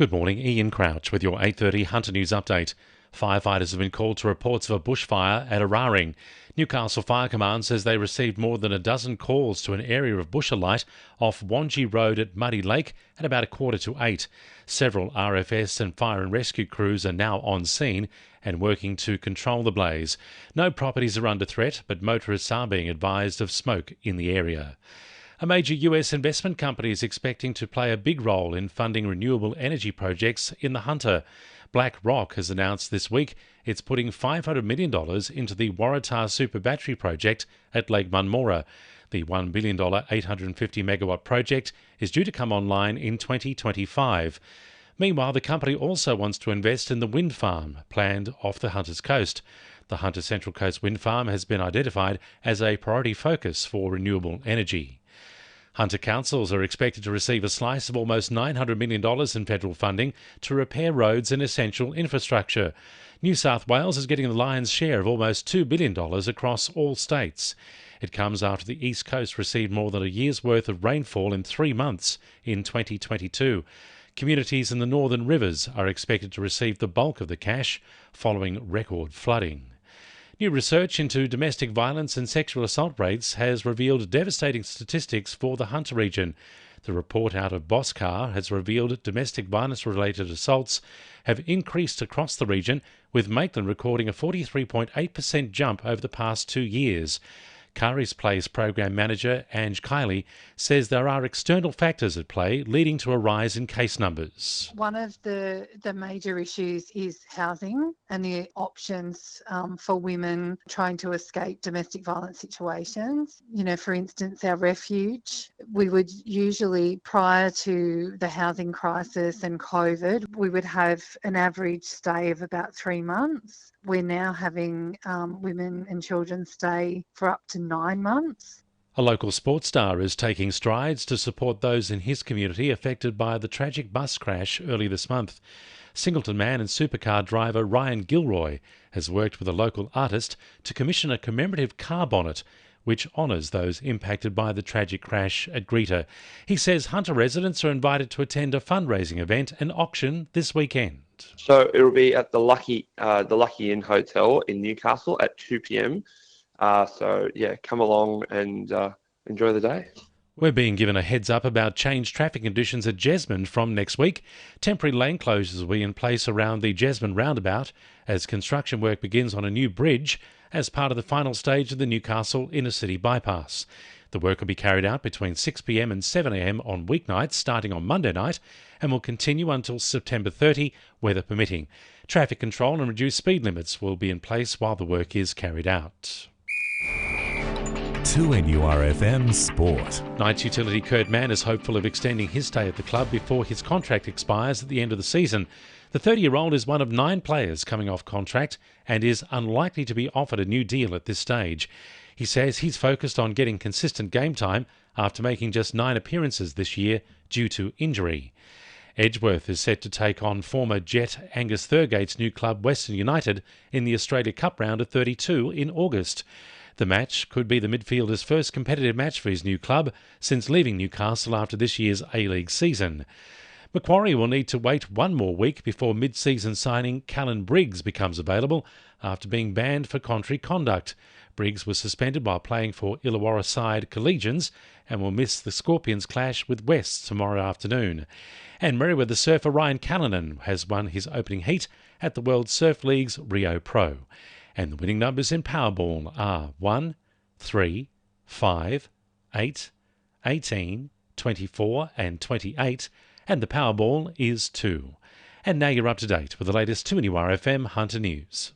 Good morning, Ian Crouch with your 8:30 Hunter News Update. Firefighters have been called to reports of a bushfire at Araring. Newcastle Fire Command says they received more than a dozen calls to an area of bush alight off Wangi Road at Muddy Lake at about 7:45. Several RFS and fire and rescue crews are now on scene and working to control the blaze. No properties are under threat, but motorists are being advised of smoke in the area. A major US investment company is expecting to play a big role in funding renewable energy projects in the Hunter. BlackRock has announced this week it's putting $500 million into the Waratah Super Battery project at Lake Munmora. The $1 billion 850-megawatt project is due to come online in 2025. Meanwhile, the company also wants to invest in the wind farm planned off the Hunter's coast. The Hunter Central Coast Wind Farm has been identified as a priority focus for renewable energy. Hunter councils are expected to receive a slice of almost $900 million in federal funding to repair roads and essential infrastructure. New South Wales is getting the lion's share of almost $2 billion across all states. It comes after the East Coast received more than a year's worth of rainfall in 3 months in 2022. Communities in the northern rivers are expected to receive the bulk of the cash following record flooding. New research into domestic violence and sexual assault rates has revealed devastating statistics for the Hunter region. The report out of Boscar has revealed domestic violence-related assaults have increased across the region, with Maitland recording a 43.8% jump over the past 2 years. Kari's Place Program Manager Ange Kiley says there are external factors at play leading to a rise in case numbers. One of the major issues is housing and the options for women trying to escape domestic violence situations. You know, for instance, our refuge, we would usually, prior to the housing crisis and COVID, we would have an average stay of about 3 months. We're now having women and children stay for up to 9 months. A local sports star is taking strides to support those in his community affected by the tragic bus crash early this month. Singleton man and supercar driver Ryan Gilroy has worked with a local artist to commission a commemorative car bonnet which honours those impacted by the tragic crash at Greta. He says Hunter residents are invited to attend a fundraising event and auction this weekend. So it'll be at the Lucky Inn Hotel in Newcastle at 2 p.m. Come along and enjoy the day. We're being given a heads up about changed traffic conditions at Jesmond from next week. Temporary lane closures will be in place around the Jesmond roundabout as construction work begins on a new bridge as part of the final stage of the Newcastle inner city bypass. The work will be carried out between 6 p.m. and 7 a.m. on weeknights starting on Monday night and will continue until September 30, weather permitting. Traffic control and reduced speed limits will be in place while the work is carried out. 2NURFM Sport. Knights utility Kurt Mann is hopeful of extending his stay at the club before his contract expires at the end of the season. The 30-year-old is one of 9 players coming off contract and is unlikely to be offered a new deal at this stage. He says he's focused on getting consistent game time after making just 9 appearances this year due to injury. Edgeworth is set to take on former Jet Angus Thurgate's new club Western United in the Australia Cup round of 32 in August. The match could be the midfielder's first competitive match for his new club since leaving Newcastle after this year's A-League season. Macquarie will need to wait 1 more week before mid-season signing Callan Briggs becomes available after being banned for contrary conduct. Briggs was suspended while playing for Illawarra side Collegians and will miss the Scorpions' clash with West tomorrow afternoon. And Merewether surfer Ryan Callanan has won his opening heat at the World Surf League's Rio Pro. And the winning numbers in Powerball are 1, 3, 5, 8, 18, 24 and 28, and the Powerball is 2. And now you're up to date with the latest 2NURFM Hunter News.